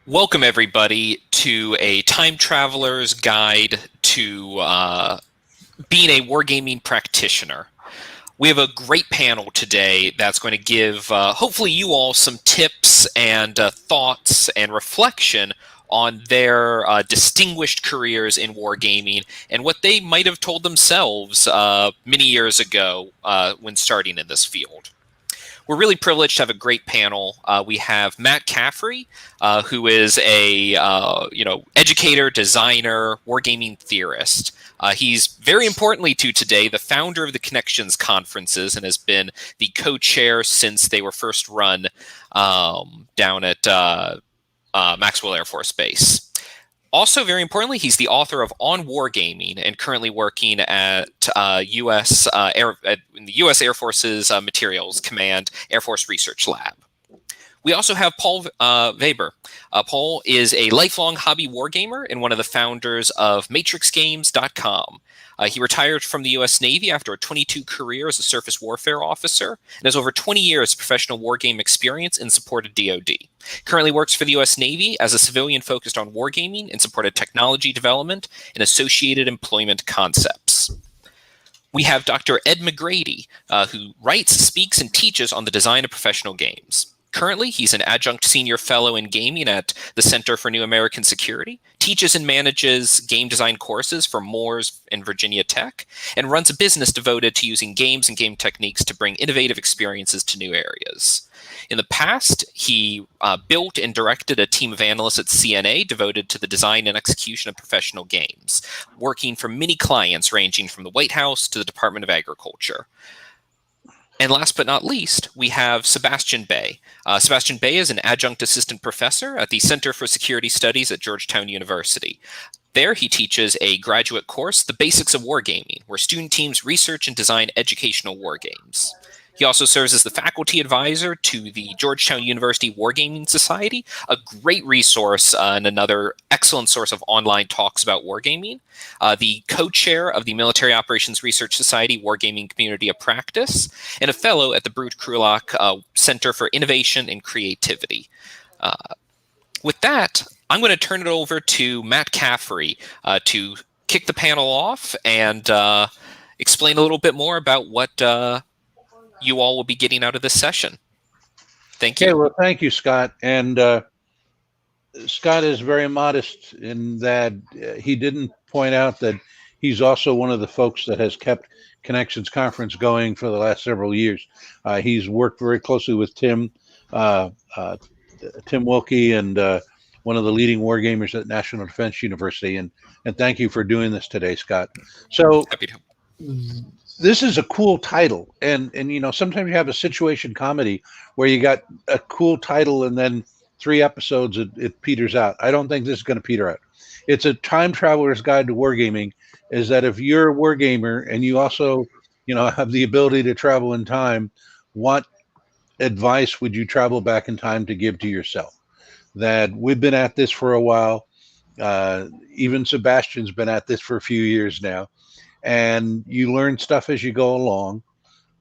Welcome, everybody, to a time traveler's guide to being a wargaming practitioner. We have a great panel today that's going to give, hopefully, you all some tips and thoughts and reflection on their distinguished careers in wargaming and what they might have told themselves many years ago when starting in this field. We're really privileged to have a great panel. We have Matt Caffrey, who is a educator, designer, wargaming theorist. He's very importantly to today the founder of the Connections conferences and has been the co-chair since they were first run down at Maxwell Air Force Base. Also, very importantly, he's the author of On Wargaming and currently working at in the U.S. Air Force's Materials Command Air Force Research Lab. We also have Paul Weber. Paul is a lifelong hobby wargamer and one of the founders of MatrixGames.com. He retired from the U.S. Navy after a 22 career as a surface warfare officer and has over 20 years of professional wargame experience in support of DoD. Currently works for the U.S. Navy as a civilian focused on wargaming and supported technology development and associated employment concepts. We have Dr. Ed McGrady, who writes, speaks, and teaches on the design of professional games. Currently, he's an adjunct senior fellow in gaming at the Center for New American Security, teaches and manages game design courses for Moores and Virginia Tech, and runs a business devoted to using games and game techniques to bring innovative experiences to new areas. In the past, he built and directed a team of analysts at CNA devoted to the design and execution of professional games, working for many clients ranging from the White House to the Department of Agriculture. And last but not least, we have Sebastian Bay. Sebastian Bay is an adjunct assistant professor at the Center for Security Studies at Georgetown University. There, he teaches a graduate course, The Basics of Wargaming, where student teams research and design educational wargames. He also serves as the faculty advisor to the Georgetown University Wargaming Society, a great resource and another excellent source of online talks about wargaming. The co-chair of the Military Operations Research Society Wargaming Community of Practice, and a fellow at the Brute Krulak Center for Innovation and Creativity. With that, I'm going to turn it over to Matt Caffrey to kick the panel off and explain a little bit more about what you all will be getting out of this session. Thank you. Okay, well, thank you, Scott. And Scott is very modest in that he didn't point out that he's also one of the folks that has kept Connections Conference going for the last several years. He's worked very closely with Tim Wilkie and one of the leading wargamers at National Defense University. And thank you for doing this today, Scott. So Happy to. This is a cool title, and sometimes you have a situation comedy where you got a cool title and then 3 episodes it peters out. I don't think this is going to peter out. It's a time traveler's guide to wargaming. Is that if you're a wargamer and you also have the ability to travel in time, what advice would you travel back in time to give to yourself? That we've been at this for a while. Even Sebastian's been at this for a few years now. And you learn stuff as you go along.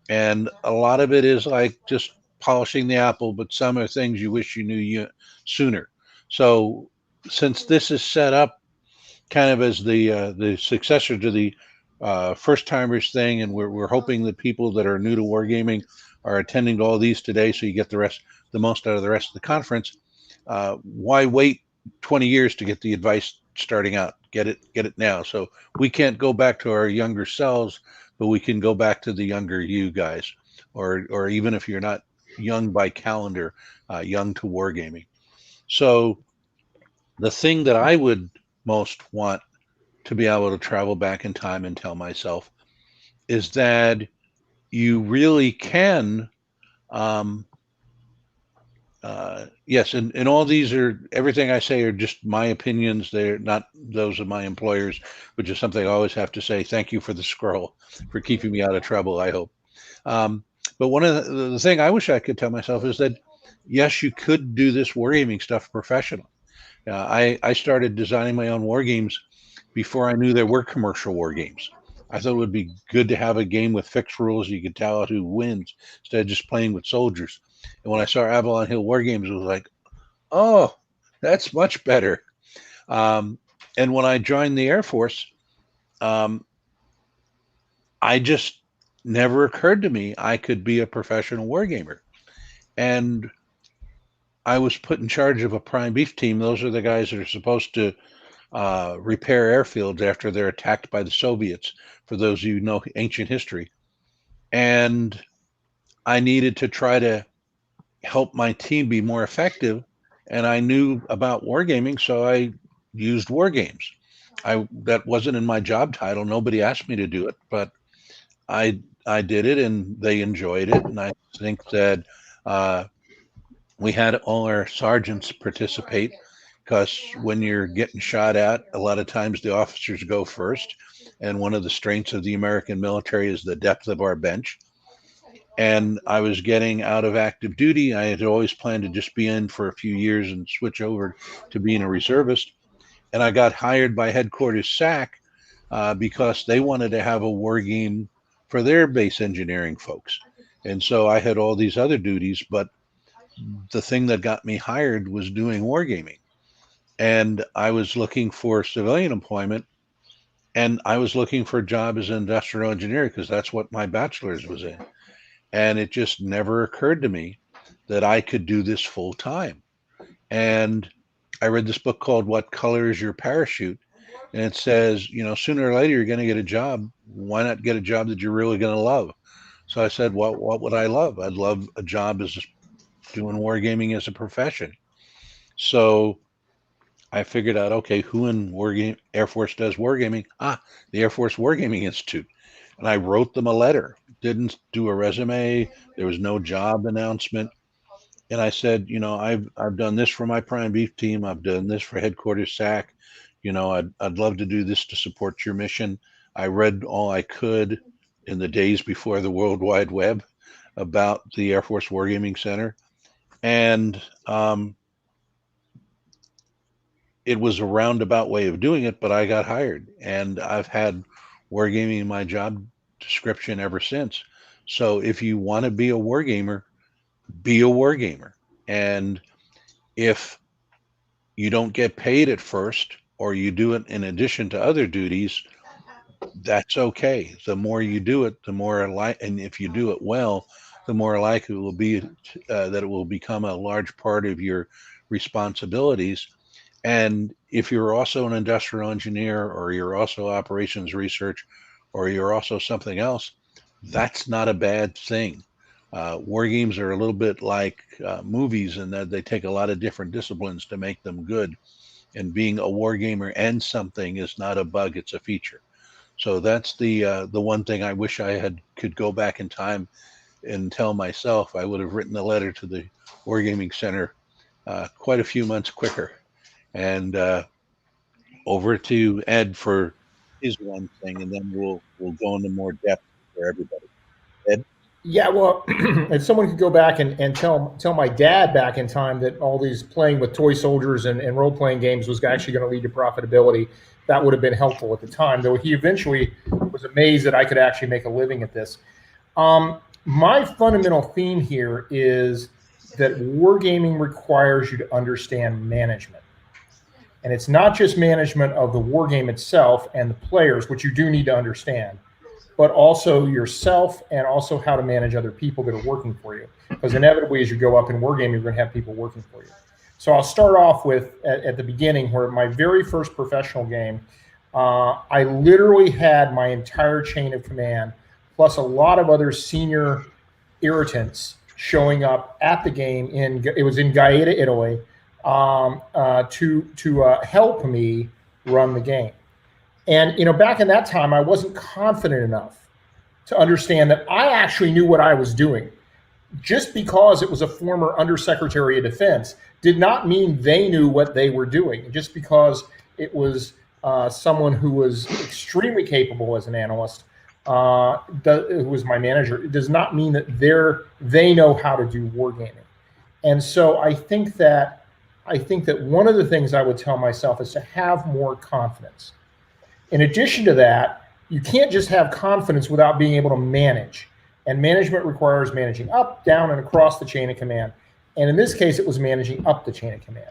And a lot of it is like just polishing the apple, but some are things you wish you knew sooner. So since this is set up kind of as the successor to the first timers thing, and we're hoping that people that are new to wargaming are attending to all these today, so you get the most out of the rest of the conference. Why wait 20 years to get the advice starting out? Get it now. So we can't go back to our younger selves, but we can go back to the younger you guys, or even if you're not young by calendar, young to wargaming. So the thing that I would most want to be able to travel back in time and tell myself is that you really can yes, and all these everything I say are just my opinions. They're not those of my employers, which is something I always have to say. Thank you for the scroll, for keeping me out of trouble, I hope. But one of the thing I wish I could tell myself is that, yes, you could do this wargaming stuff professionally. I started designing my own war games before I knew there were commercial war games. I thought it would be good to have a game with fixed rules. You could tell who wins instead of just playing with soldiers. And when I saw Avalon Hill War Games, it was like, oh, that's much better. And when I joined the Air Force, I just never occurred to me I could be a professional wargamer. And I was put in charge of a prime beef team. Those are the guys that are supposed to repair airfields after they're attacked by the Soviets, for those of you who know ancient history. And I needed to try to help my team be more effective. And I knew about wargaming, so I used war games. That wasn't in my job title. Nobody asked me to do it, but I did it, and they enjoyed it. And I think that we had all our sergeants participate, because when you're getting shot at, a lot of times the officers go first. And one of the strengths of the American military is the depth of our bench. And I was getting out of active duty. I had always planned to just be in for a few years and switch over to being a reservist. And I got hired by Headquarters SAC because they wanted to have a war game for their base engineering folks. And so I had all these other duties, but the thing that got me hired was doing wargaming. And I was looking for civilian employment, and I was looking for a job as an industrial engineer because that's what my bachelor's was in. And it just never occurred to me that I could do this full time. And I read this book called What Color is Your Parachute? And it says, sooner or later you're going to get a job. Why not get a job that you're really going to love? So I said, what would I love? I'd love a job as doing wargaming as a profession. So I figured out, okay, who in Air Force does wargaming? The Air Force Wargaming Institute. And I wrote them a letter. Didn't do a resume. There was no job announcement. And I said, I've done this for my prime beef team. I've done this for Headquarters SAC. I'd love to do this to support your mission. I read all I could in the days before the World Wide Web about the Air Force Wargaming Center. And it was a roundabout way of doing it, but I got hired. And I've had wargaming in my job description ever since. So if you want to be a wargamer, be a wargamer. And if you don't get paid at first, or you do it in addition to other duties, that's okay. The more you do it, the more and if you do it well, the more likely it will be that it will become a large part of your responsibilities. And if you're also an industrial engineer, or you're also operations research, or you're also something else, that's not a bad thing. War games are a little bit like movies, in that they take a lot of different disciplines to make them good. And being a war gamer and something is not a bug; it's a feature. So that's the one thing I wish I could go back in time and tell myself. I would have written a letter to the Wargaming Center quite a few months quicker. And over to Ed for his one thing, and then we'll go into more depth for everybody. Ed? Yeah, well, if someone could go back and tell my dad back in time that all these playing with toy soldiers and role-playing games was actually going to lead to profitability, that would have been helpful at the time, though he eventually was amazed that I could actually make a living at this. My fundamental theme here is that wargaming requires you to understand management. And it's not just management of the war game itself and the players, which you do need to understand, but also yourself, and also how to manage other people that are working for you. Because inevitably, as you go up in wargaming, you're going to have people working for you. So I'll start off with, at the beginning, where my very first professional game, I literally had my entire chain of command, plus a lot of other senior irritants showing up at the game. It was in Gaeta, Italy, to help me run the game. And back in that time, I wasn't confident enough to understand that I actually knew what I was doing. Just because it was a former Undersecretary of Defense did not mean they knew what they were doing. Just because it was someone who was extremely capable as an analyst, who was my manager, it does not mean that they know how to do wargaming. And so I think that one of the things I would tell myself is to have more confidence. In addition to that, you can't just have confidence without being able to manage. And management requires managing up, down, and across the chain of command. And in this case, it was managing up the chain of command.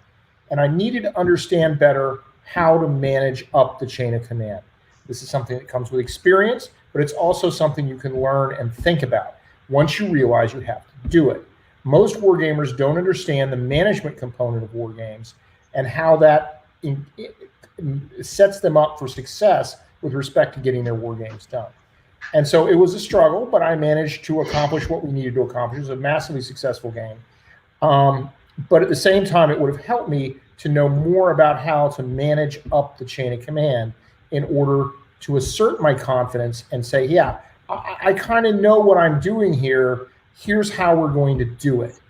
And I needed to understand better how to manage up the chain of command. This is something that comes with experience, but it's also something you can learn and think about once you realize you have to do it. Most wargamers don't understand the management component of war games and how that sets them up for success with respect to getting their war games done. And so it was a struggle, but I managed to accomplish what we needed to accomplish. It was a massively successful game. But at the same time, it would have helped me to know more about how to manage up the chain of command in order to assert my confidence and say, yeah, I kind of know what I'm doing here. Here's how we're going to do it,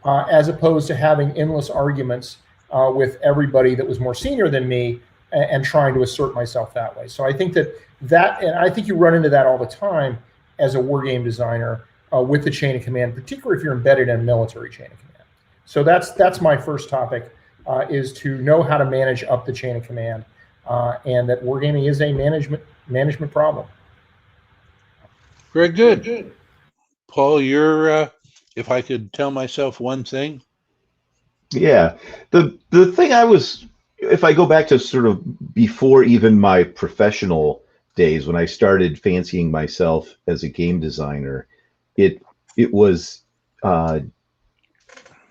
as opposed to having endless arguments with everybody that was more senior than me and trying to assert myself that way. So I think and I think you run into that all the time as a war game designer with the chain of command, particularly if you're embedded in a military chain of command. So that's my first topic, is to know how to manage up the chain of command, and that wargaming is a management problem. Very good. Paul, you're, if I could tell myself one thing. Yeah. The thing if I go back to sort of before even my professional days, when I started fancying myself as a game designer, it was,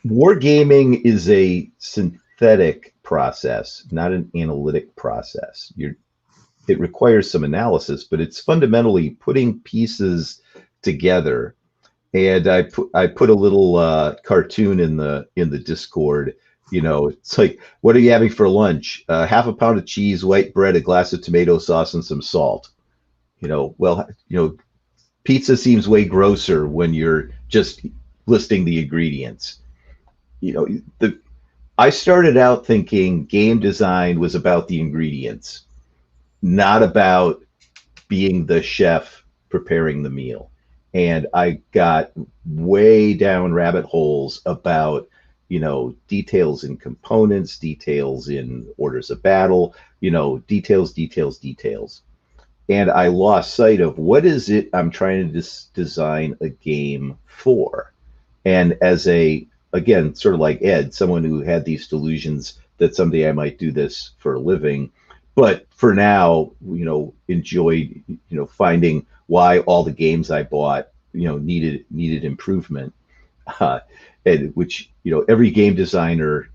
wargaming is a synthetic process, not an analytic process. It requires some analysis, but it's fundamentally putting pieces together. And I put a little cartoon in the Discord. It's like, what are you having for lunch? Half a pound of cheese, white bread, a glass of tomato sauce, and some salt. Pizza seems way grosser when you're just listing the ingredients. I started out thinking game design was about the ingredients, not about being the chef preparing the meal. And I got way down rabbit holes about, details in components, details in orders of battle, details. And I lost sight of what is it I'm trying to design a game for. And as again, sort of like Ed, someone who had these delusions that someday I might do this for a living, but for now, enjoyed, finding why all the games I bought, needed improvement, and which, every game designer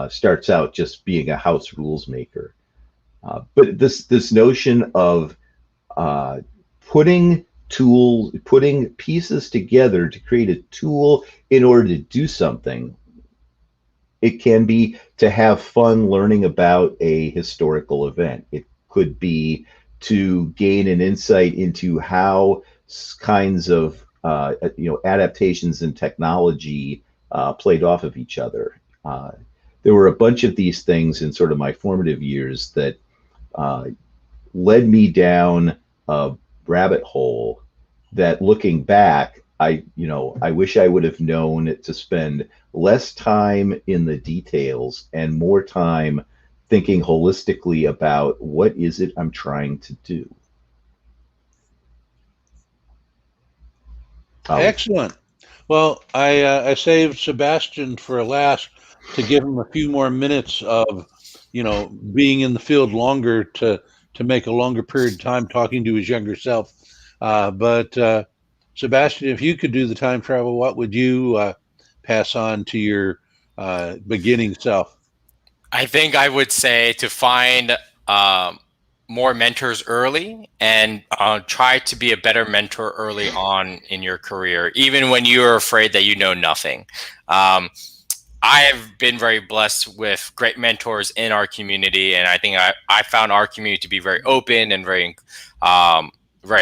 starts out just being a house rules maker. But this notion of putting pieces together to create a tool in order to do something. It can be to have fun learning about a historical event. It could be to gain an insight into how kinds of adaptations in technology played off of each other. There were a bunch of these things in sort of my formative years that led me down a rabbit hole that, looking back, I wish I would have known to spend less time in the details and more time thinking holistically about what is it I'm trying to do. Excellent. Well, I saved Sebastian for last to give him a few more minutes of, being in the field longer to make a longer period of time talking to his younger self. But Sebastian, if you could do the time travel, what would you pass on to your beginning self? I think I would say to find more mentors early and try to be a better mentor early on in your career, even when you're afraid that you know nothing. I have been very blessed with great mentors in our community, and I think I found our community to be very open and very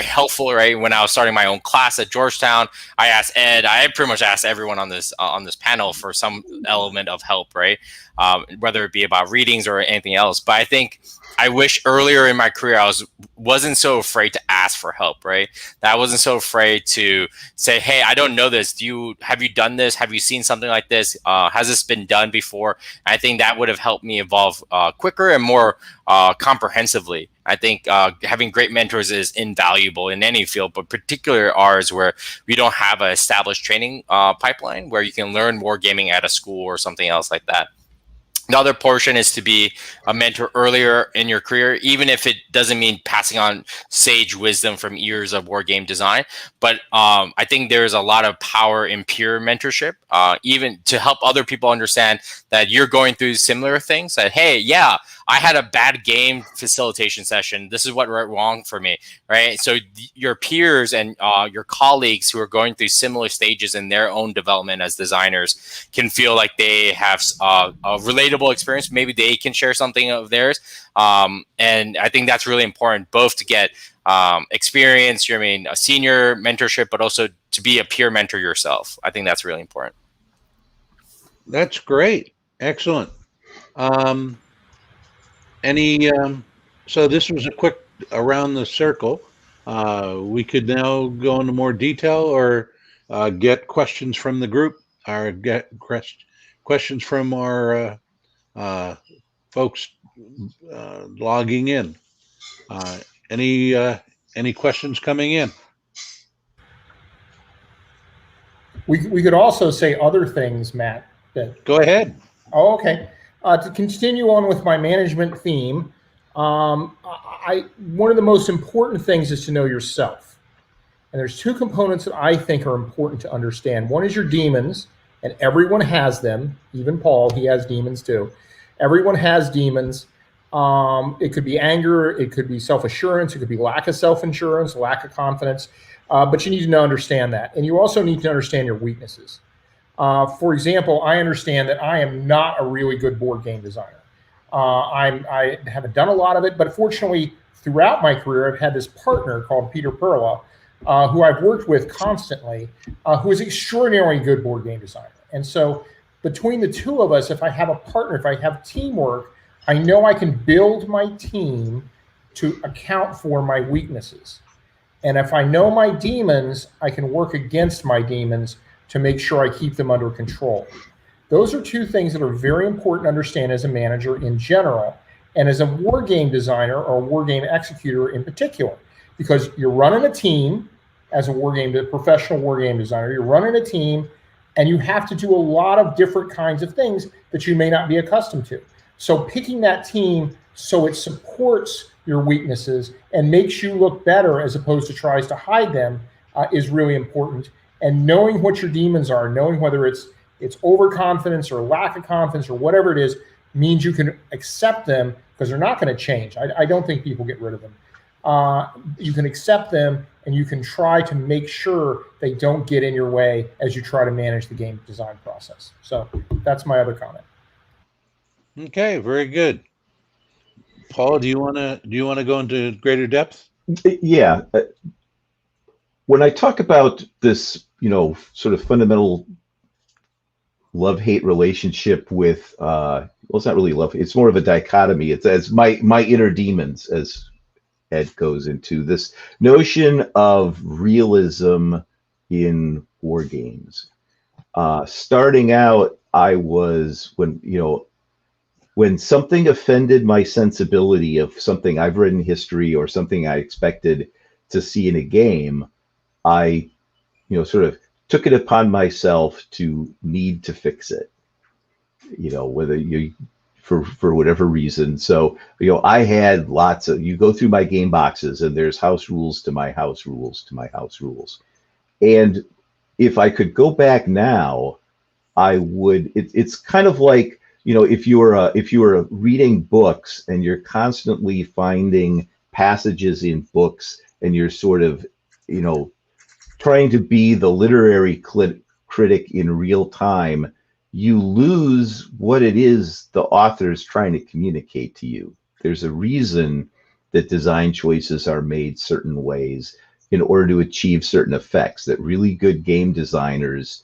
helpful. Right, when I was starting my own class at Georgetown, I asked Ed. I pretty much asked everyone on this panel for some element of help. Right, whether it be about readings or anything else. But I think I wish earlier in my career I wasn't so afraid to ask for help. Right, that I wasn't so afraid to say, "Hey, I don't know this. Have you done this? Have you seen something like this? Has this been done before?" And I think that would have helped me evolve quicker and more comprehensively. I think having great mentors is invaluable in any field, but particularly ours, where we don't have an established training pipeline where you can learn wargaming at a school or something else like that. The other portion is to be a mentor earlier in your career, even if it doesn't mean passing on sage wisdom from years of war game design. But I think there's a lot of power in peer mentorship, even to help other people understand that you're going through similar things. That, hey, yeah, I had a bad game facilitation session. This is what went wrong for me, right? So your peers and your colleagues who are going through similar stages in their own development as designers can feel like they have a relatable experience. Maybe they can share something of theirs. And I think that's really important, both to get experience, a senior mentorship, but also to be a peer mentor yourself. I think that's really important. That's great. Excellent. So this was a quick around the circle. We could now go into more detail or get questions from the group or get questions from our folks logging in. Any questions coming in? We could also say other things, Matt. Go ahead. Oh, okay. To continue on with my management theme, one of the most important things is to know yourself. And there's two components that I think are important to understand. One is your demons, and everyone has them. Even Paul, he has demons too. Everyone has demons. It could be anger, it could be self-assurance, it could be lack of self-assurance, lack of confidence. But you need to understand that. And you also need to understand your weaknesses. For example, I understand that I am not a really good board game designer. I haven't done a lot of it, but fortunately, throughout my career, I've had this partner called Peter Perla, who I've worked with constantly, who is extraordinarily good board game designer. And so between the two of us, if I have a partner, if I have teamwork, I know I can build my team to account for my weaknesses. And if I know my demons, I can work against my demons to make sure I keep them under control. Those are two things that are very important to understand as a manager in general, and as a war game designer or a war game executor in particular, because you're running a team as a professional war game designer, you're running a team, and you have to do a lot of different kinds of things that you may not be accustomed to. So picking that team so it supports your weaknesses and makes you look better as opposed to tries to hide them is really important. And knowing what your demons are, knowing whether it's overconfidence or lack of confidence or whatever it is, means you can accept them because they're not going to change. I don't think people get rid of them. You can accept them and you can try to make sure they don't get in your way as you try to manage the game design process. So that's my other comment. Okay, very good. Paul, do you want to go into greater depth? Yeah. When I talk about this, sort of fundamental love-hate relationship with, well, it's not really love. It's more of a dichotomy. It's as my inner demons, as Ed goes into this notion of realism in war games. Starting out, I was when something offended my sensibility of something I've read in history or something I expected to see in a game, I, sort of took it upon myself to need to fix it, whether for whatever reason. So, I had lots of, you go through my game boxes and there's house rules to my house rules to my house rules. And if I could go back now, I would, it's kind of like, if you were reading books and you're constantly finding passages in books and you're sort of, trying to be the literary critic in real time, you lose what it is the author's trying to communicate to you. There's a reason that design choices are made certain ways in order to achieve certain effects, that really good game designers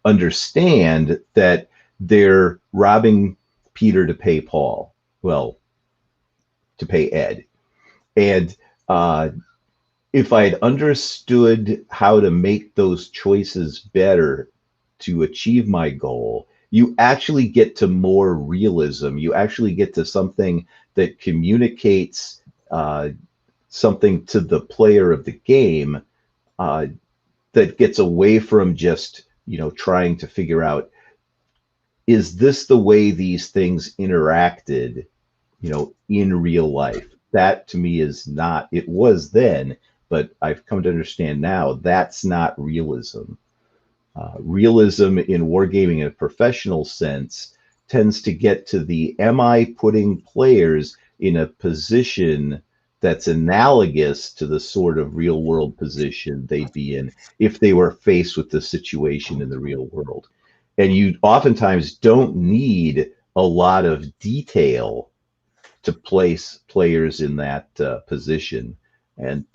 understand that they're robbing Peter to pay Paul, well, to pay Ed. And if I had understood how to make those choices better to achieve my goal, you actually get to more realism. You actually get to something that communicates something to the player of the game that gets away from just, trying to figure out, is this the way these things interacted, in real life? That to me is not, it was then, but I've come to understand now that's not realism. Realism in wargaming in a professional sense tends to get to the, am I putting players in a position that's analogous to the sort of real world position they'd be in if they were faced with the situation in the real world. And you oftentimes don't need a lot of detail to place players in that position. And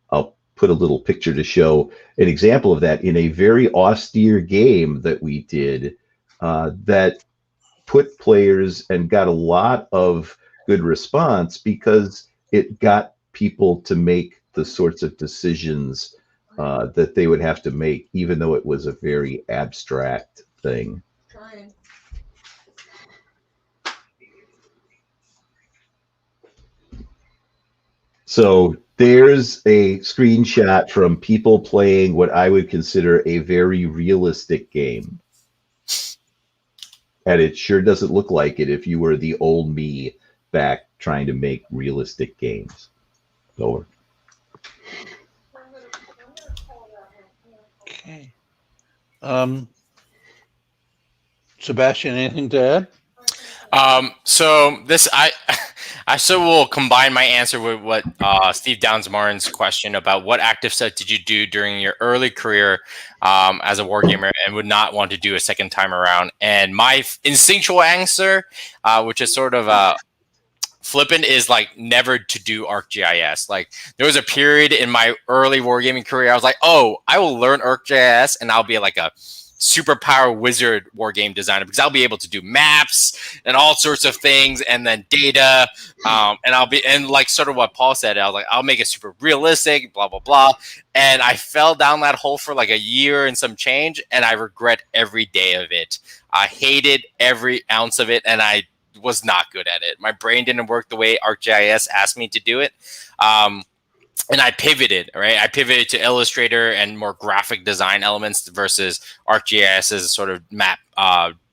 I'll put a little picture to show an example of that in a very austere game that we did that put players and got a lot of good response because it got people to make the sorts of decisions that they would have to make, even though it was a very abstract thing. So there's a screenshot from people playing what I would consider a very realistic game. And it sure doesn't look like it if you were the old me back trying to make realistic games. Over. Okay. Sebastian, anything to add? So this I still will combine my answer with what Steve Downs-Martin's question about what active set did you do during your early career as a wargamer and would not want to do a second time around. And my instinctual answer, which is sort of flippant, is like never to do Arcgis. Like there was a period in my early wargaming career I was like, oh, I will learn Arcgis and I'll be like a superpower wizard war game designer because I'll be able to do maps and all sorts of things and then data and like sort of what Paul said, I was like, I'll make it super realistic, blah blah blah, and I fell down that hole for like a year and some change, and I regret every day of it. I hated every ounce of it, and I was not good at it. My brain didn't work the way Arcgis asked me to do it. And I pivoted, right? I pivoted to Illustrator and more graphic design elements versus ArcGIS's sort of map,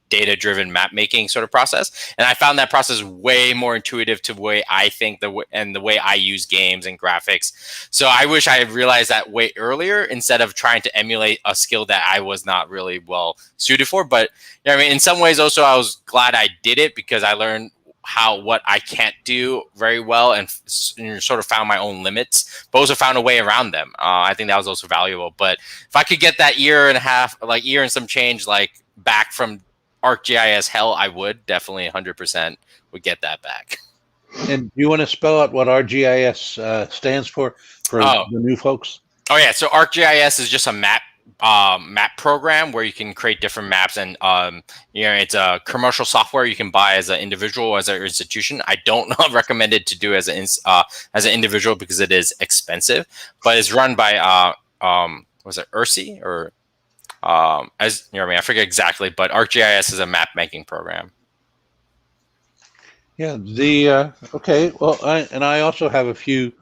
data-driven map making sort of process. And I found that process way more intuitive to the way I think and the way I use games and graphics. So I wish I had realized that way earlier instead of trying to emulate a skill that I was not really well suited for. But I mean, in some ways also I was glad I did it because I learned what I can't do very well and sort of found my own limits, but also found a way around them. I think that was also valuable. But if I could get that year and some change, like back from ArcGIS hell, I would definitely 100% would get that back. And do you want to spell out what ArcGIS stands for the new folks? Oh yeah, so ArcGIS is just a map program where you can create different maps, and it's a commercial software you can buy as an individual or as an institution. I don't recommend it to do as an individual because it is expensive, but it's run by was it URSI or as you know, I forget exactly, but ArcGIS is a map making program. Yeah, okay. Well, I also have a few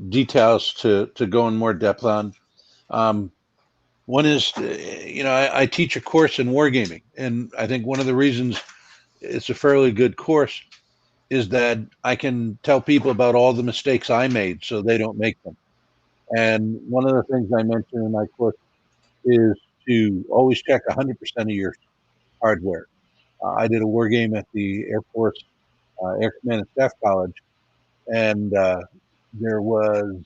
details to go in more depth on. One is, I teach a course in wargaming, and I think one of the reasons it's a fairly good course is that I can tell people about all the mistakes I made so they don't make them. And one of the things I mention in my course is to always check 100% of your hardware. I did a war game at the Air Force Air Command and Staff College, and there was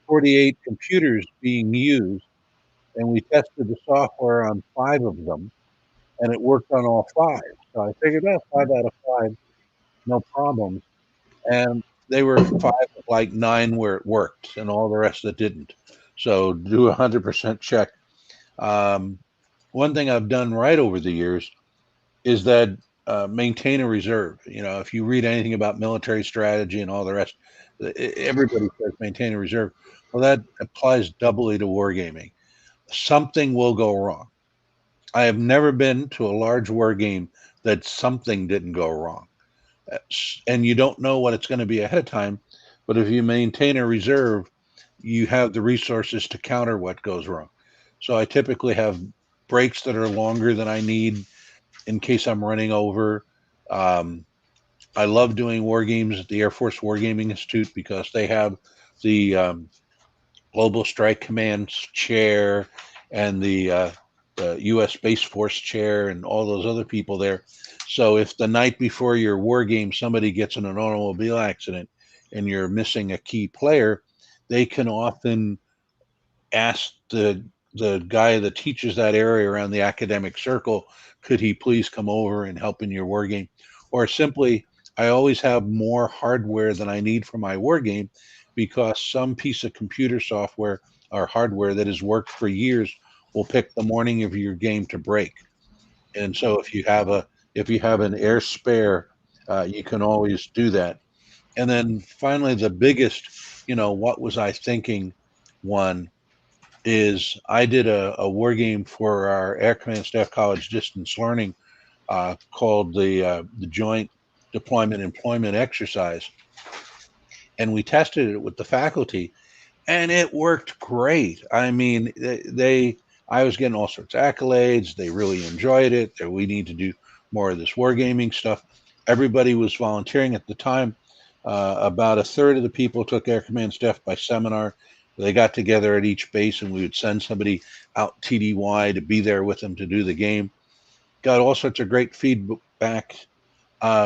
48 computers being used, and we tested the software on 5 of them, and it worked on all 5. So I figured out 5 out of 5, no problems. And they were 5, like 9 where it worked, and all the rest that didn't. So do 100% check. One thing I've done right over the years is that maintain a reserve. If you read anything about military strategy and all the rest, everybody says maintain a reserve. Well, that applies doubly to wargaming. Something will go wrong. I have never been to a large war game that something didn't go wrong. and you don't know what it's going to be ahead of time. But if you maintain a reserve, you have the resources to counter what goes wrong. So I typically have breaks that are longer than I need in case I'm running over. I love doing war games at the Air Force Wargaming Institute because they have the Global Strike Command chair and the U.S. Space Force chair and all those other people there. So if the night before your war game somebody gets in an automobile accident and you're missing a key player, they can often ask the guy that teaches that area around the academic circle, could he please come over and help in your war game? Or simply, I always have more hardware than I need for my war game because some piece of computer software or hardware that has worked for years will pick the morning of your game to break. And so if you have an air spare, you can always do that. And then finally, the biggest, what was I thinking one is I did a war game for our Air Command Staff College distance learning called the Joint Deployment Employment Exercise. And we tested it with the faculty, and it worked great. I mean, I was getting all sorts of accolades. They really enjoyed it. We need to do more of this wargaming stuff. Everybody was volunteering at the time. About a third of the people took Air Command Staff by seminar. They got together at each base, and we would send somebody out TDY to be there with them to do the game. Got all sorts of great feedback.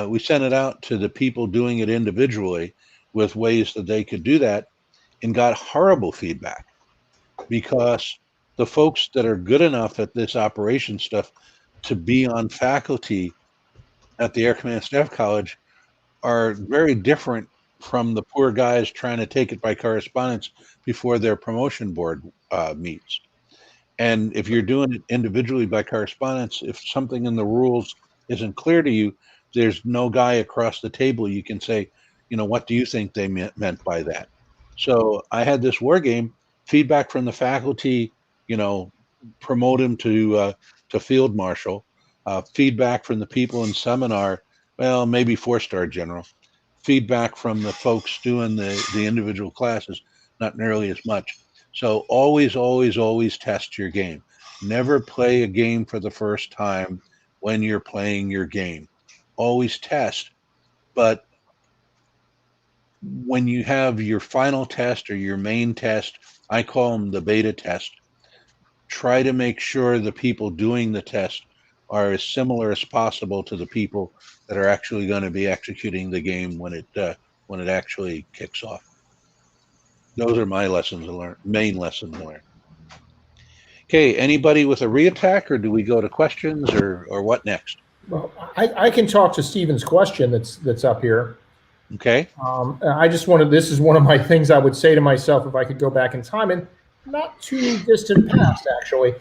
We sent it out to the people doing it individually with ways that they could do that, and got horrible feedback because the folks that are good enough at this operation stuff to be on faculty at the Air Command Staff College are very different from the poor guys trying to take it by correspondence before their promotion board meets. And if you're doing it individually by correspondence, if something in the rules isn't clear to you, there's no guy across the table you can say, what do you think they meant by that? So I had this war game, feedback from the faculty, promote him to field marshal, feedback from the people in seminar, well, maybe 4-star general, feedback from the folks doing the individual classes, not nearly as much. So always, always, always test your game. Never play a game for the first time when you're playing your game. Always test. But when you have your final test or your main test, I call them the beta test, try to make sure the people doing the test are as similar as possible to the people that are actually going to be executing the game when it actually kicks off. Those are my lessons learned, main lessons learned. Okay, anybody with a reattack, or do we go to questions, or what next? Well, I can talk to Stephen's question that's up here. Okay. I just wanted, this is one of my things I would say to myself if I could go back in time, and not too distant past actually,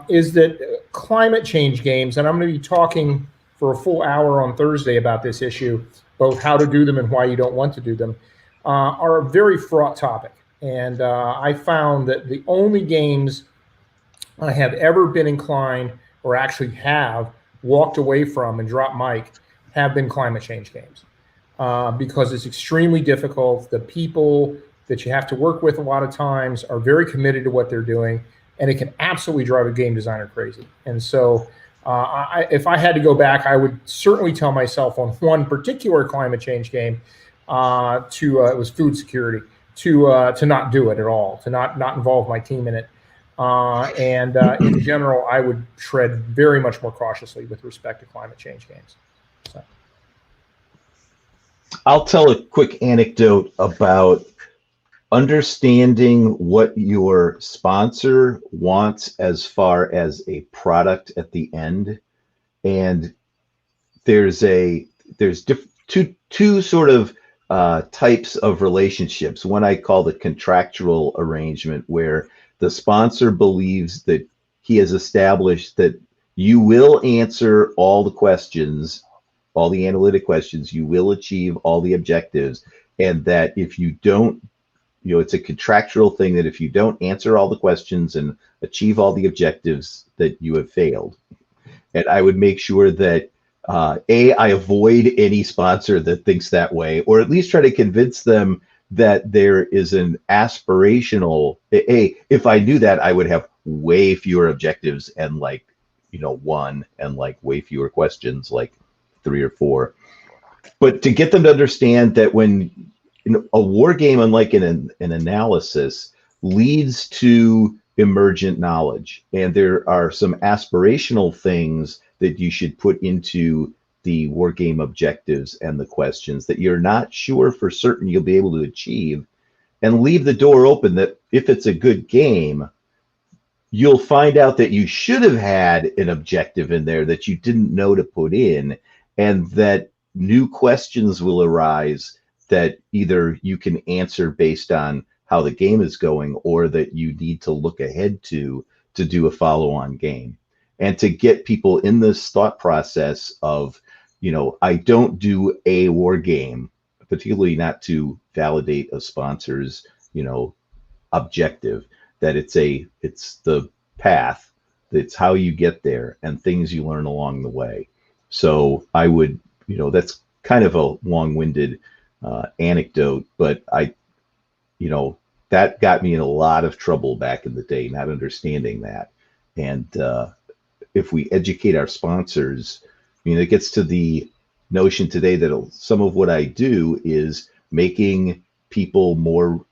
is that climate change games, and I'm going to be talking for a full hour on Thursday about this issue, both how to do them and why you don't want to do them, are a very fraught topic. And I found that the only games I have ever been inclined, or actually have walked away from and dropped mic, have been climate change games. Because it's extremely difficult. The people that you have to work with a lot of times are very committed to what they're doing, and it can absolutely drive a game designer crazy. And so if I had to go back, I would certainly tell myself on one particular climate change game it was food security, to not do it at all, to not involve my team in it. And in general, I would tread very much more cautiously with respect to climate change games. So. I'll tell a quick anecdote about understanding what your sponsor wants as far as a product at the end. And there's two sort of types of relationships. One I call the contractual arrangement, where the sponsor believes that he has established that you will answer all the questions, all the analytic questions, you will achieve all the objectives, and that if you don't, it's a contractual thing that if you don't answer all the questions and achieve all the objectives, that you have failed. And I would make sure that I avoid any sponsor that thinks that way, or at least try to convince them that there is an aspirational, if I knew that, I would have way fewer objectives and like, one, and like way fewer questions, like 3 or 4. But to get them to understand that when a war game, unlike an analysis, leads to emergent knowledge, and there are some aspirational things that you should put into the war game objectives and the questions that you're not sure for certain you'll be able to achieve, and leave the door open that if it's a good game, you'll find out that you should have had an objective in there that you didn't know to put in, and that new questions will arise that either you can answer based on how the game is going, or that you need to look ahead to do a follow-on game. And to get people in this thought process of, I don't do a war game, particularly not to validate a sponsor's, objective, that it's the path, it's how you get there and things you learn along the way. So I would, that's kind of a long-winded anecdote, but that got me in a lot of trouble back in the day, not understanding that. And if we educate our sponsors, it gets to the notion today that some of what I do is making people more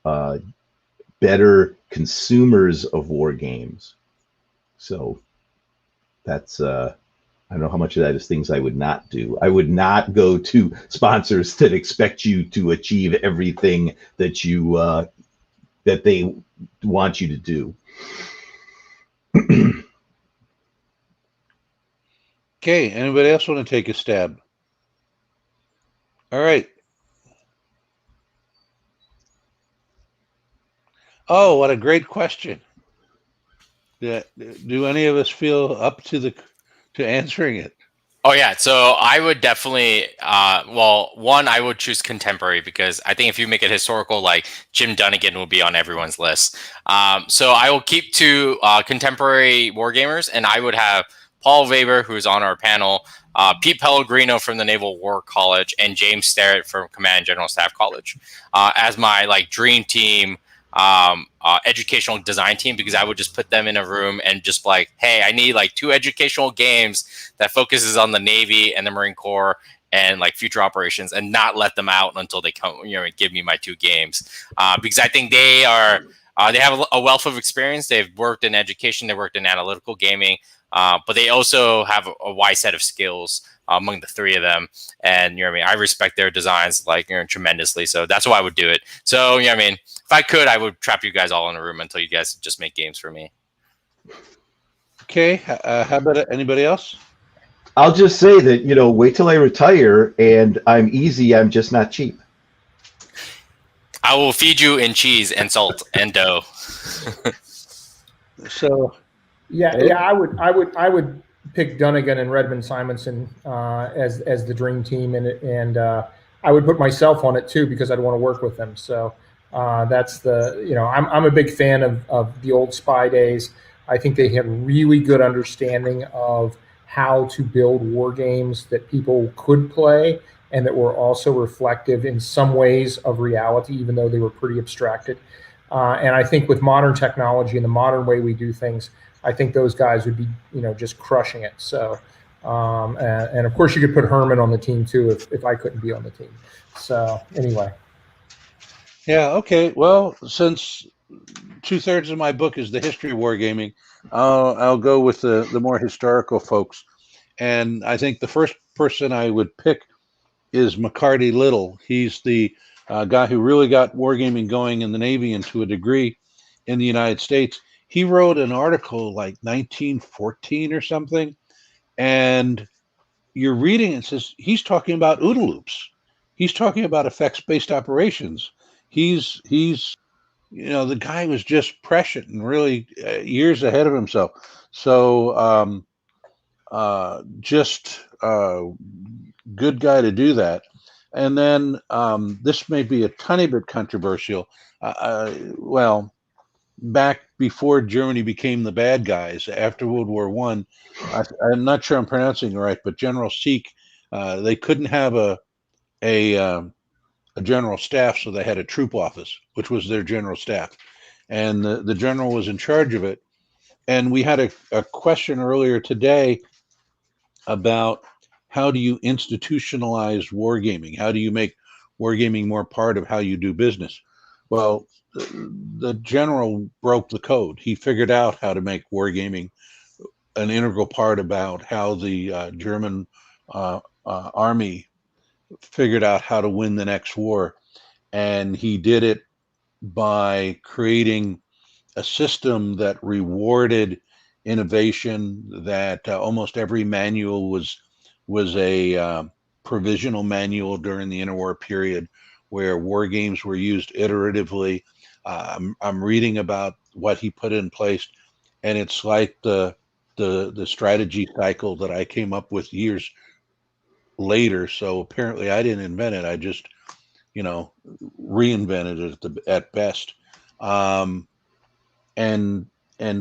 better consumers of war games. So that's I don't know how much of that is things I would not do. I would not go to sponsors that expect you to achieve everything that you that they want you to do. Okay, anybody else want to take a stab? All right. Oh, what a great question. Do any of us feel up to answering it? Oh yeah, so I would definitely, one, I would choose contemporary, because I think if you make it historical, like Jim Dunnigan will be on everyone's list. So I will keep to contemporary wargamers, and I would have Paul Weber, who's on our panel, Pete Pellegrino from the Naval War College, and James Starrett from Command and General Staff College as my dream team educational design team, because I would just put them in a room and just hey, I need 2 educational games that focuses on the Navy and the Marine Corps and future operations, and not let them out until they come, give me my 2 games, because I think they are they have a wealth of experience. They've worked in education, they worked in analytical gaming, but they also have a wide set of skills among the 3 of them. And I respect their designs tremendously. So that's why I would do it. So if I could, I would trap you guys all in a room until you guys just make games for me. Okay, how about anybody else? I'll just say that, wait till I retire and I'm easy, I'm just not cheap. I will feed you in cheese and salt and dough. So yeah, I would pick Dunnigan and Redmond Simonson as the dream team, and I would put myself on it too, because I'd want to work with them. So that's I'm a big fan of the old Spy days. I think they had really good understanding of how to build war games that people could play, and that were also reflective in some ways of reality, even though they were pretty abstracted. And I think with modern technology and the modern way we do things, I think those guys would be, just crushing it. So, and of course you could put Herman on the team too, if I couldn't be on the team. So anyway. Yeah. Okay. Well, since 2/3 of my book is the history of wargaming, I'll go with the more historical folks. And I think the first person I would pick is McCarty Little. He's the guy who really got wargaming going in the Navy and to a degree in the United States. He wrote an article 1914 or something, and you're reading it, and says he's talking about OODA loops. He's talking about effects-based operations. He's the guy was just prescient and really years ahead of himself. So just good guy to do that. And then this may be a tiny bit controversial. Well, back before Germany became the bad guys after World War I, I'm not sure I'm pronouncing it right, but General Seek They couldn't have a general staff, so they had a troop office, which was their general staff, and the general was in charge of it. And we had a question earlier today about how do you institutionalize wargaming? How do you make wargaming more part of how you do business? Well, the general broke the code. He figured out how to make wargaming an integral part about how the German army figured out how to win the next war. And he did it by creating a system that rewarded innovation, that almost every manual was a provisional manual during the interwar period where war games were used iteratively. I'm reading about what he put in place, and it's like the strategy cycle that I came up with years later. So apparently I didn't invent it. I just, reinvented it at best. And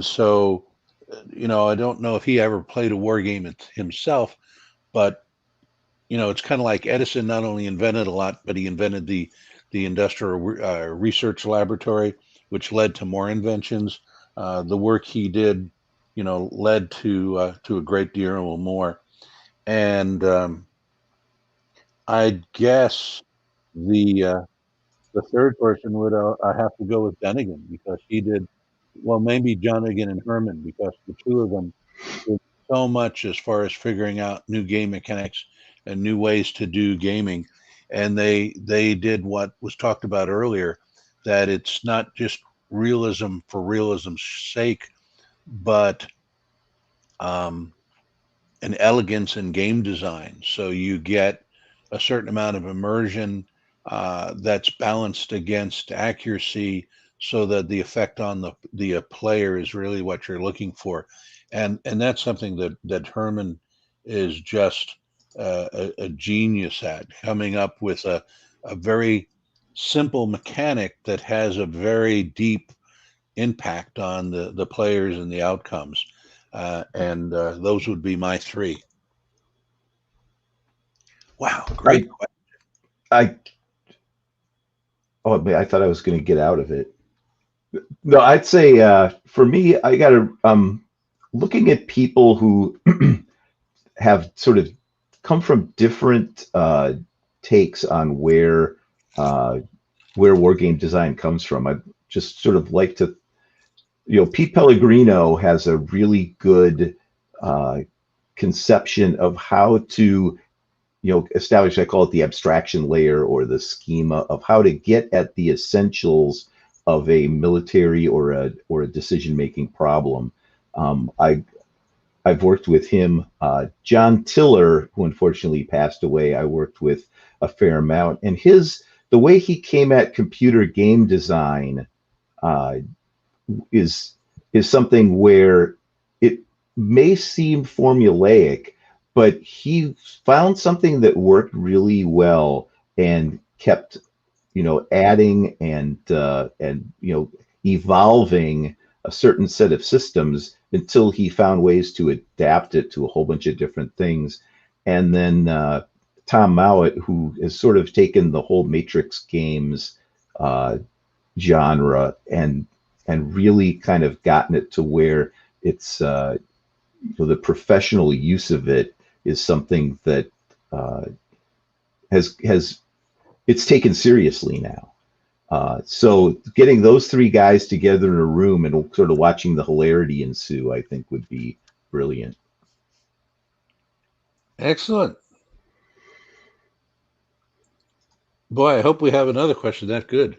so, I don't know if he ever played a war game himself, but it's kind of like Edison not only invented a lot, but he invented the industrial research laboratory, which led to more inventions. The work he did, led to a great deal more. And I guess the third person would I have to go with Dunnigan, because he did well. Maybe Dunnigan and Herman, because the two of them did so much as far as figuring out new game mechanics and new ways to do gaming, and they did what was talked about earlier, that it's not just realism for realism's sake, but an elegance in game design. So you get a certain amount of immersion that's balanced against accuracy, so that the effect on the player is really what you're looking for. And that's something that Herman is just a genius at, coming up with a very simple mechanic that has a very deep impact on the players and the outcomes. And those would be my three. Wow, great question. I thought I was going to get out of it. No, I'd say for me, I got to looking at people who have sort of come from different takes on where war game design comes from. I just sort of like to, Pete Pellegrino has a really good conception of how to, establish, I call it the abstraction layer, or the schema of how to get at the essentials of a military or a decision-making problem. I've worked with him. John Tiller, who unfortunately passed away, I worked with a fair amount, and the way he came at computer game design is something where it may seem formulaic, but he found something that worked really well and kept, adding and evolving a certain set of systems until he found ways to adapt it to a whole bunch of different things. And then Tom Mowat, who has sort of taken the whole Matrix games genre and really kind of gotten it to where it's the professional use of it is something that it's taken seriously now. So getting those three guys together in a room and sort of watching the hilarity ensue, I think would be brilliant. Excellent. Boy, I hope we have another question that good.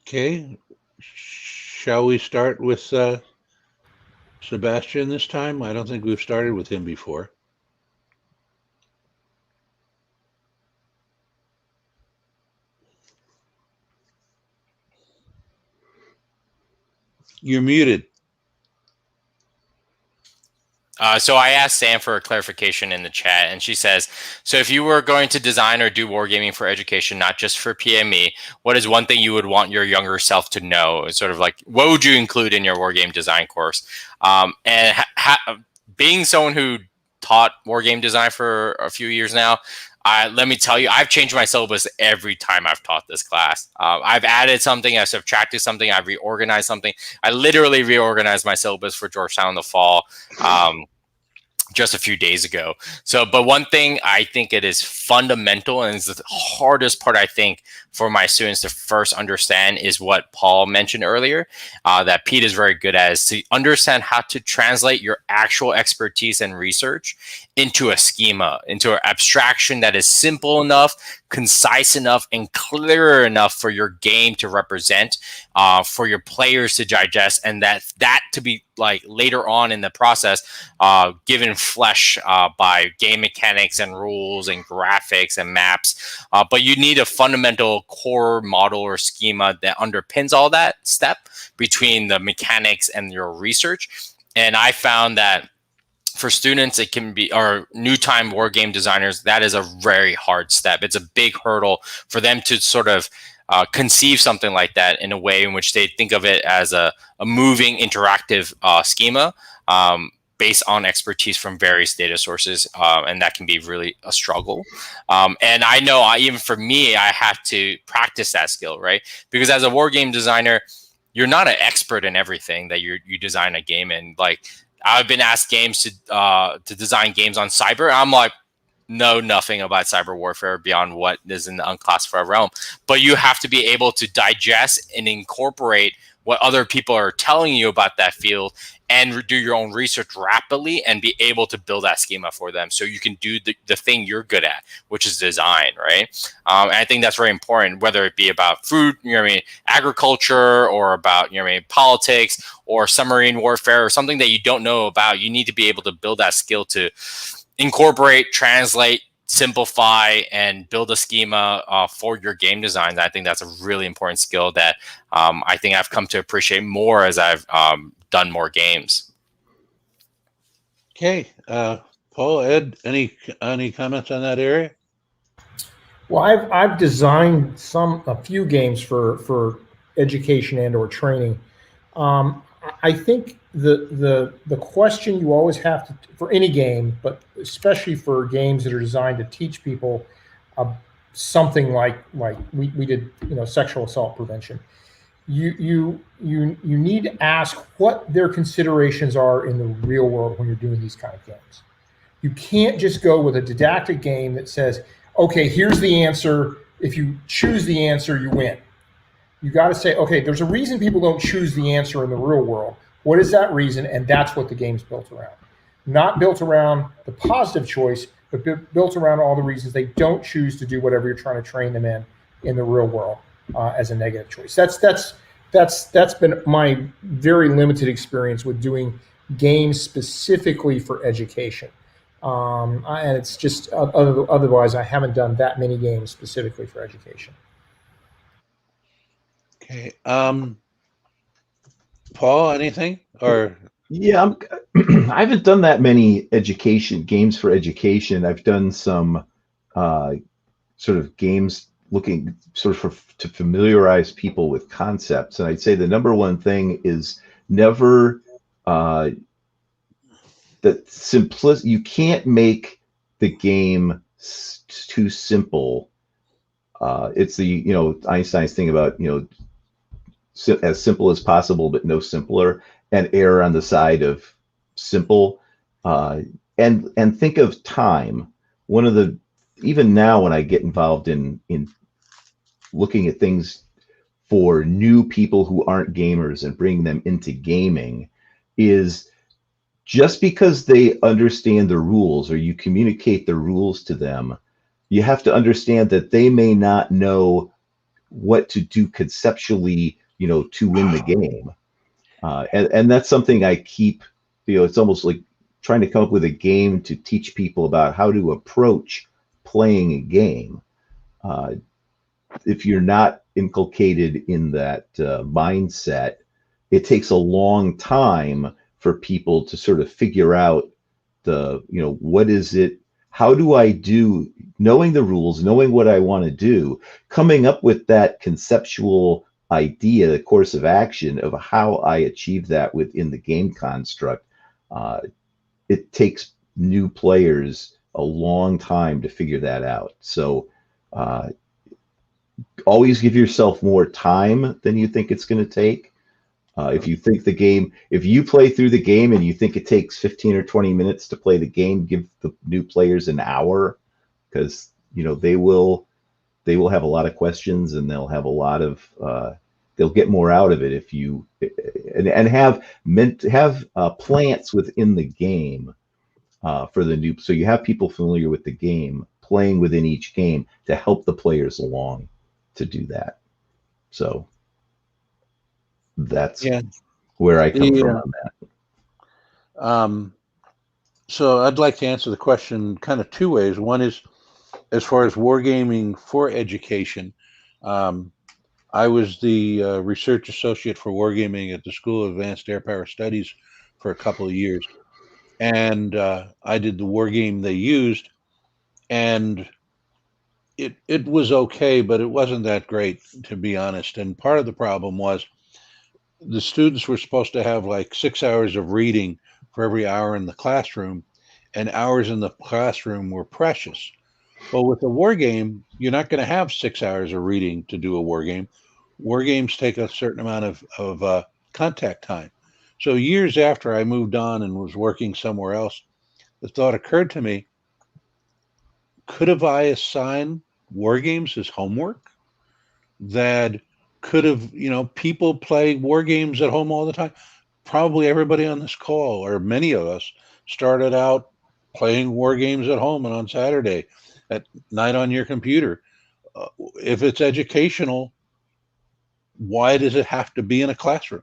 Okay, shall we start with Sebastian this time? I don't think we've started with him before. You're muted. So I asked Sam for a clarification in the chat, and she says, so if you were going to design or do wargaming for education, not just for PME, what is one thing you would want your younger self to know? It's sort of like, what would you include in your wargame design course? And being someone who taught wargame design for a few years now, let me tell you, I've changed my syllabus every time I've taught this class. I've added something, I've subtracted something, I've reorganized something. I literally reorganized my syllabus for Georgetown in the fall just a few days ago. So, but one thing I think it is fundamental, and it's the hardest part, I think, for my students to first understand is what Paul mentioned earlier, that Pete is very good at, is to understand how to translate your actual expertise and research into a schema, into an abstraction that is simple enough, concise enough, and clear enough for your game to represent, for your players to digest, and that to be like later on in the process given flesh by game mechanics and rules and graphics and maps. But you need a fundamental core model or schema that underpins all that step between the mechanics and your research. And I found that for students, it can be, or new time war game designers, that is a very hard step. It's a big hurdle for them to sort of conceive something like that in a way in which they think of it as a moving interactive schema based on expertise from various data sources. And that can be really a struggle. And I know even for me, I have to practice that skill, right? Because as a war game designer, you're not an expert in everything that you design a game in. Like, I've been asked games to design games on cyber. I'm like, know nothing about cyber warfare beyond what is in the unclassified realm. But you have to be able to digest and incorporate what other people are telling you about that field and do your own research rapidly and be able to build that schema for them so you can do the thing you're good at, which is design, right? And I think that's very important, whether it be about food, agriculture, or about, politics or submarine warfare or something that you don't know about. You need to be able to build that skill to incorporate, translate, simplify, and build a schema for your game designs. I think that's a really important skill that I think I've come to appreciate more as I've done more games. Okay, Paul, Ed, any comments on that area? Well, I've designed a few games for education and or training. I think the question you always have to, for any game, but especially for games that are designed to teach people something like we did, sexual assault prevention. You need to ask what their considerations are in the real world when you're doing these kind of games. You can't just go with a didactic game that says, okay, here's the answer. If you choose the answer, you win. You got to say, okay, there's a reason people don't choose the answer in the real world. What is that reason? And that's what the game's built around. Not built around the positive choice, but built around all the reasons they don't choose to do whatever you're trying to train them in the real world as a negative choice. That's been my very limited experience with doing games specifically for education. And it's just otherwise, I haven't done that many games specifically for education. Okay, Paul, anything? Or yeah, I haven't done that many games for education. I've done some sort of games looking sort of to familiarize people with concepts, and I'd say the number one thing is never you can't make the game too simple. It's the Einstein's thing about as simple as possible but no simpler, and err on the side of simple, and think of time. One of the, even now when I get involved in looking at things for new people who aren't gamers and bringing them into gaming, is just because they understand the rules or you communicate the rules to them, you have to understand that they may not know what to do conceptually, to win the game. And that's something I keep, it's almost like trying to come up with a game to teach people about how to approach playing a game. If you're not inculcated in that mindset, it takes a long time for people to sort of figure out what is it? How do I do, knowing the rules, knowing what I want to do, coming up with that conceptual idea, the course of action of how I achieve that within the game construct. It takes new players a long time to figure that out. So always give yourself more time than you think it's going to take. If you think if you play through the game and you think it takes 15 or 20 minutes to play the game, give the new players an hour, because they will have a lot of questions and they'll have a lot of they'll get more out of it if you and have plants within the game for the new. So you have people familiar with the game playing within each game to help the players along to do that. So that's where I come from on that. So I'd like to answer the question kind of two ways. One is, as far as wargaming for education, I was the research associate for wargaming at the School of Advanced Air Power Studies for a couple of years. And I did the war game they used, and it was okay, but it wasn't that great, to be honest. And part of the problem was the students were supposed to have like 6 hours of reading for every hour in the classroom, and hours in the classroom were precious. Well, with a war game, you're not going to have 6 hours of reading to do a war game. War games take a certain amount of contact time. So years after I moved on and was working somewhere else, the thought occurred to me, could have I assigned war games as homework? That could have, people play war games at home all the time. Probably everybody on this call, or many of us, started out playing war games at home and on Saturday at night on your computer. If it's educational, why does it have to be in a classroom?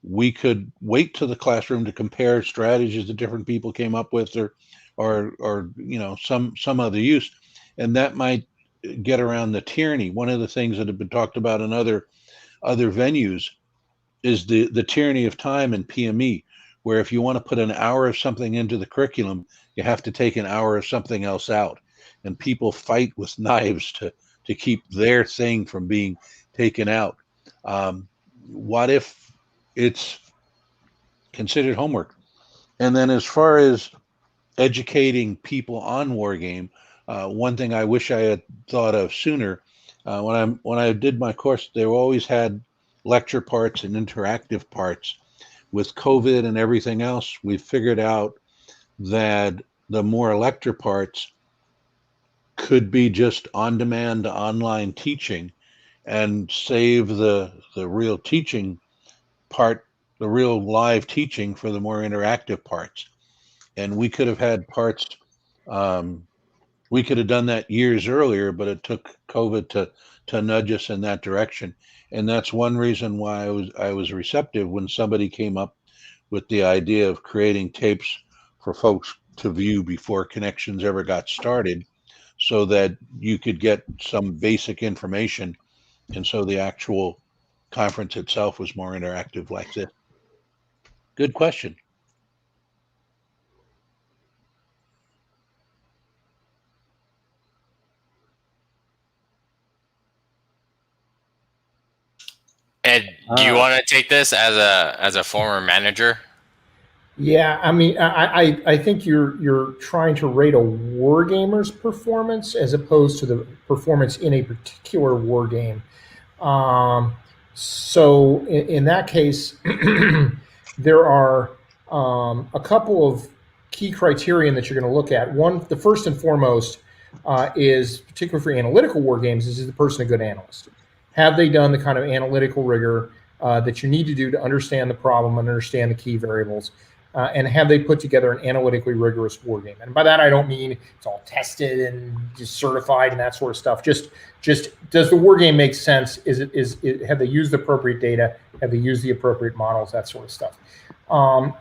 We could wait to the classroom to compare strategies that different people came up with, or some other use, and that might get around the tyranny. One of the things that have been talked about in other venues is the tyranny of time in PME, where if you want to put an hour of something into the curriculum, you have to take an hour of something else out, and people fight with knives to keep their thing from being taken out. What if it's considered homework? And then as far as educating people on wargame, one thing I wish I had thought of sooner, when I did my course, they always had lecture parts and interactive parts. With COVID and everything else, we figured out that the more lecture parts could be just on-demand online teaching, and save the real teaching part, the real live teaching, for the more interactive parts. And we could have had parts, we could have done that years earlier, but it took COVID to nudge us in that direction. And that's one reason why I was receptive when somebody came up with the idea of creating tapes for folks to view before connections ever got started, so that you could get some basic information. And so the actual conference itself was more interactive like this. Good question. Ed, do you want to take this as a former manager? Yeah, I mean, I think you're trying to rate a wargamer's performance as opposed to the performance in a particular war game. So in that case, there are a couple of key criterion that you're going to look at. One, the first and foremost, is particularly for analytical war games, is the person a good analyst? Have they done the kind of analytical rigor that you need to do to understand the problem and understand the key variables? And have they put together an analytically rigorous war game? And by that, I don't mean it's all tested and just certified and that sort of stuff. Just does the war game make sense? Have they used the appropriate data? Have they used the appropriate models? That sort of stuff.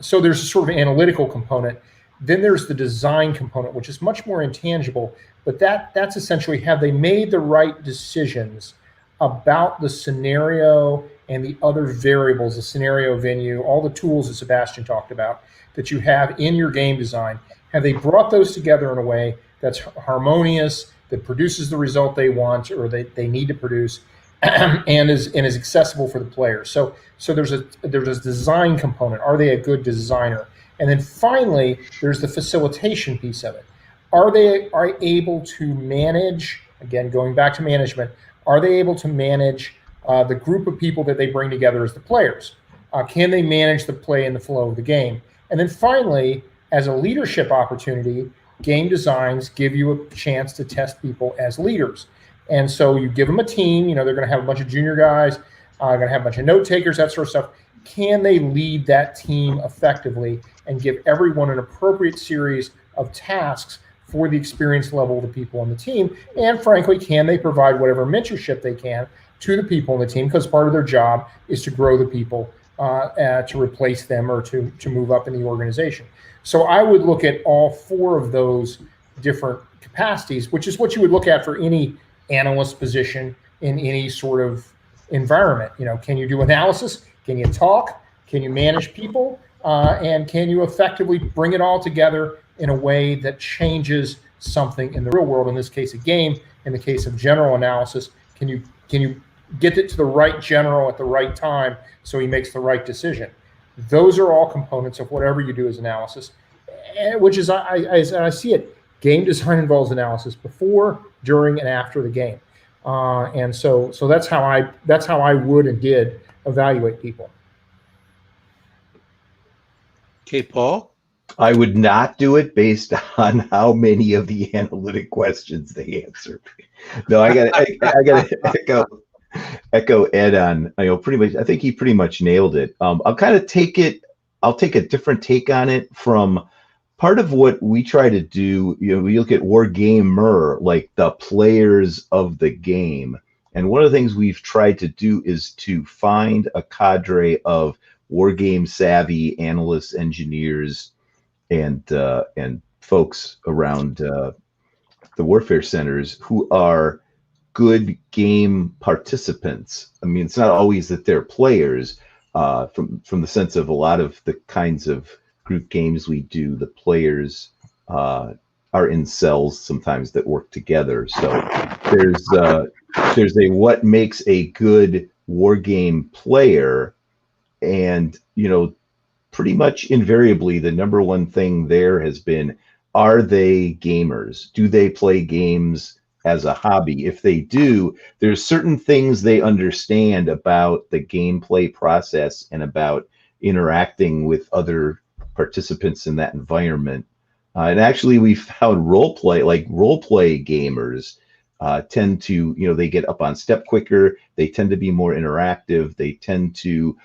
So there's a sort of analytical component. Then there's the design component, which is much more intangible. But that's essentially, have they made the right decisions about the scenario and the other variables, the scenario, venue, all the tools that Sebastian talked about that you have in your game design? Have they brought those together in a way that's harmonious, that produces the result they want or they need to produce, and is accessible for the players? So there's a design component. Are they a good designer? And then finally, there's the facilitation piece of it. Are they able to manage, again, going back to management, are they able to manage the group of people that they bring together as the players? Can they manage the play and the flow of the game? And then finally, as a leadership opportunity, game designs give you a chance to test people as leaders. And so you give them a team, they're going to have a bunch of junior guys, going to have a bunch of note takers, that sort of stuff. Can they lead that team effectively and give everyone an appropriate series of tasks for the experience level of the people on the team? And frankly, can they provide whatever mentorship they can to the people on the team? Because part of their job is to grow the people, to replace them or to move up in the organization. So I would look at all four of those different capacities, which is what you would look at for any analyst position in any sort of environment. Can you do analysis? Can you talk? Can you manage people? And can you effectively bring it all together in a way that changes something in the real world? In this case, a game. In the case of general analysis, can you get it to the right general at the right time so he makes the right decision? Those are all components of whatever you do as analysis, which is, as I see it, game design involves analysis before, during, and after the game. And so that's how I would and did evaluate people. Okay, Paul? I would not do it based on how many of the analytic questions they answered. No, I got echo Ed on, pretty much. I think he pretty much nailed it. I'll take a different take on it from part of what we try to do. We look at Wargamer, like the players of the game. And one of the things we've tried to do is to find a cadre of wargame savvy analysts, engineers, and folks around the warfare centers who are good game participants. I mean, it's not always that they're players. From the sense of a lot of the kinds of group games we do, the players are in cells sometimes that work together. So there's a what makes a good war game player, and pretty much invariably the number one thing there has been, are they gamers? Do they play games as a hobby? If they do, there's certain things they understand about the gameplay process and about interacting with other participants in that environment. And actually, we found role play gamers tend to, they get up on step quicker. They tend to be more interactive. They tend to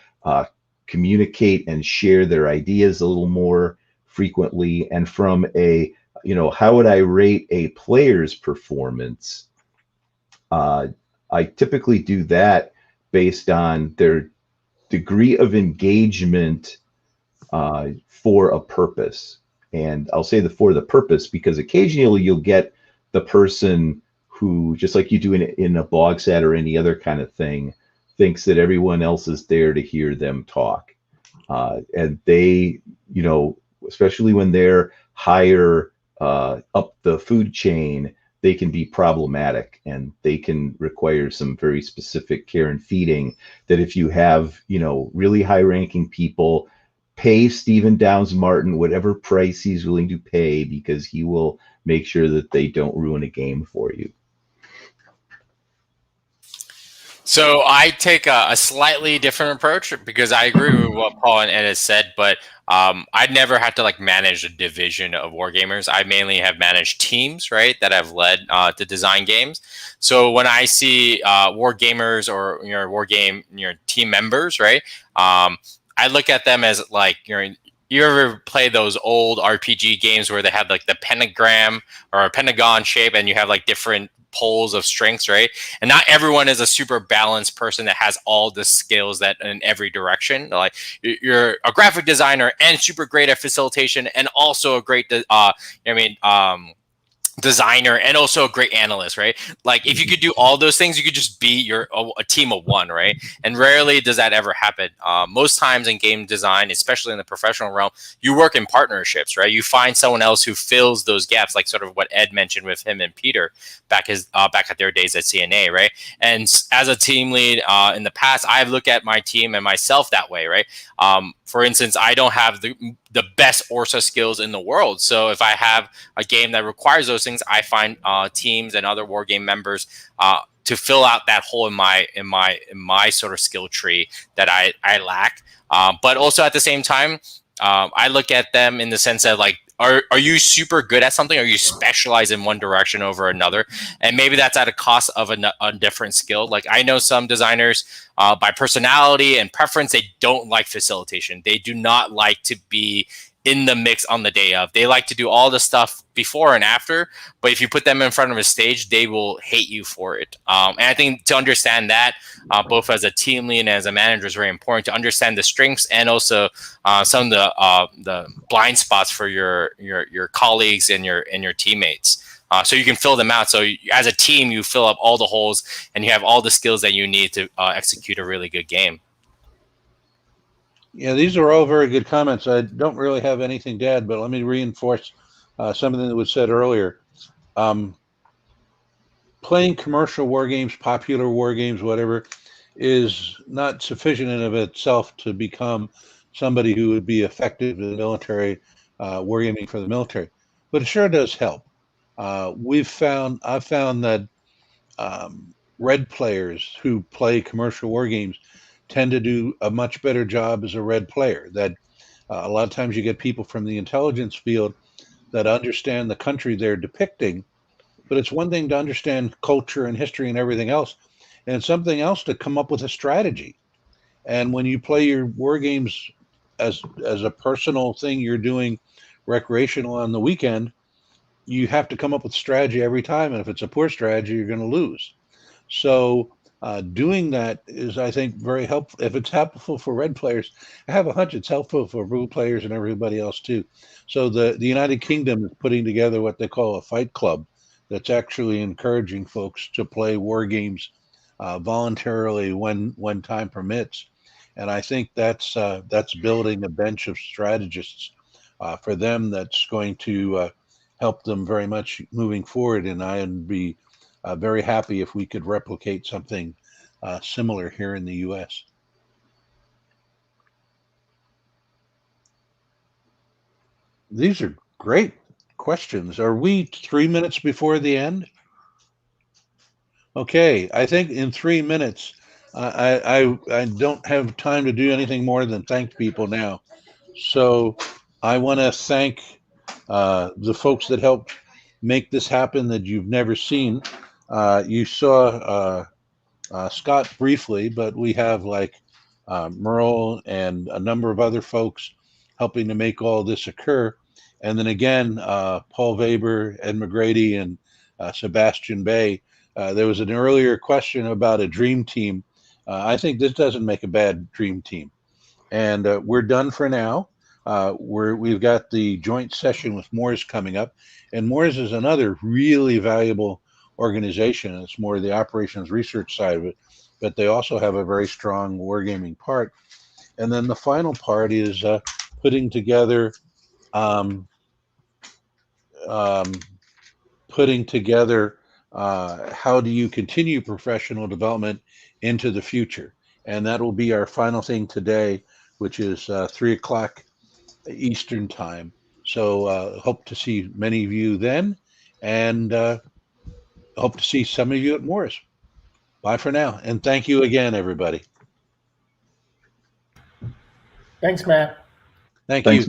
communicate and share their ideas a little more frequently. And from a, how would I rate a player's performance? I typically do that based on their degree of engagement for a purpose. And I'll say for the purpose because occasionally you'll get the person who, just like you do in a blog set or any other kind of thing, thinks that everyone else is there to hear them talk. And they, especially when they're higher up the food chain, they can be problematic and they can require some very specific care and feeding that if you have, really high ranking people, pay Stephen Downs Martin whatever price he's willing to pay because he will make sure that they don't ruin a game for you. So I take a slightly different approach because I agree with what Paul and Ed has said, but I'd never had to mange a division of wargamers. I mainly have managed teams, right, that I've led to design games. So when I see wargamers or wargame team members, right, I look at them as you ever play those old RPG games where they have the pentagram or a pentagon shape and you have different poles of strengths, right? And not everyone is a super balanced person that has all the skills that in every direction. You're a graphic designer and super great at facilitation and also a great designer and also a great analyst, right? Like if you could do all those things, you could just be a team of one, right? And rarely does that ever happen. Most times in game design, especially in the professional realm, you work in partnerships, right? You find someone else who fills those gaps, like sort of what Ed mentioned with him and Peter back at their days at CNA, right? And as a team lead in the past, I've looked at my team and myself that way, right? For instance, I don't have the best ORSA skills in the world. So if I have a game that requires those things, I find teams and other war game members to fill out that hole in my sort of skill tree that I lack. But also at the same time, I look at them in the sense that like, are you super good at something? Are you specialized in one direction over another? And maybe that's at a cost of a different skill. Like I know some designers by personality and preference, they don't like facilitation. They do not like to be in the mix on the day of. They like to do all the stuff before and after, but if you put them in front of a stage, they will hate you for it. And I think to understand that, both as a team lead and as a manager, is very important to understand the strengths and also some of the blind spots for your colleagues and your teammates. So you can fill them out. So as a team, you fill up all the holes and you have all the skills that you need to execute a really good game. Yeah, these are all very good comments. I don't really have anything to add, but let me reinforce something that was said earlier. Playing commercial war games, popular war games, whatever, is not sufficient in of itself to become somebody who would be effective in the military, wargaming for the military. But it sure does help. I've found that red players who play commercial war games tend to do a much better job as a red player. That a lot of times you get people from the intelligence field that understand the country they're depicting, but it's one thing to understand culture and history and everything else, and it's something else to come up with a strategy. And when you play your war games as a personal thing you're doing recreational on the weekend, you have to come up with strategy every time, and if it's a poor strategy, you're going to lose. So doing that is, I think, very helpful. If it's helpful for red players, I have a hunch it's helpful for blue players and everybody else too. So the United Kingdom is putting together what they call a fight club that's actually encouraging folks to play war games voluntarily when time permits. And I think that's building a bench of strategists for them that's going to help them very much moving forward. And I'd be very happy if we could replicate something similar here in the U.S. These are great questions. Are we 3 minutes before the end? Okay, I think in 3 minutes, I don't have time to do anything more than thank people now. So I want to thank the folks that helped make this happen that you've never seen. You saw Scott briefly, but we have like Merle and a number of other folks helping to make all this occur. And then again, Paul Weber, Ed McGrady, and Sebastian Bay. There was an earlier question about a dream team. I think this doesn't make a bad dream team. And we're done for now. We've got the joint session with Moores coming up. And Moores is another really valuable organization. It's more the operations research side of it, but they also have a very strong wargaming part. And then the final part is putting together how do you continue professional development into the future. And that will be our final thing today, which is 3 o'clock Eastern time. So hope to see many of you then, and hope to see some of you at Morris. Bye for now, and thank you again, everybody. Thanks, Matt. Thank Thanks, you.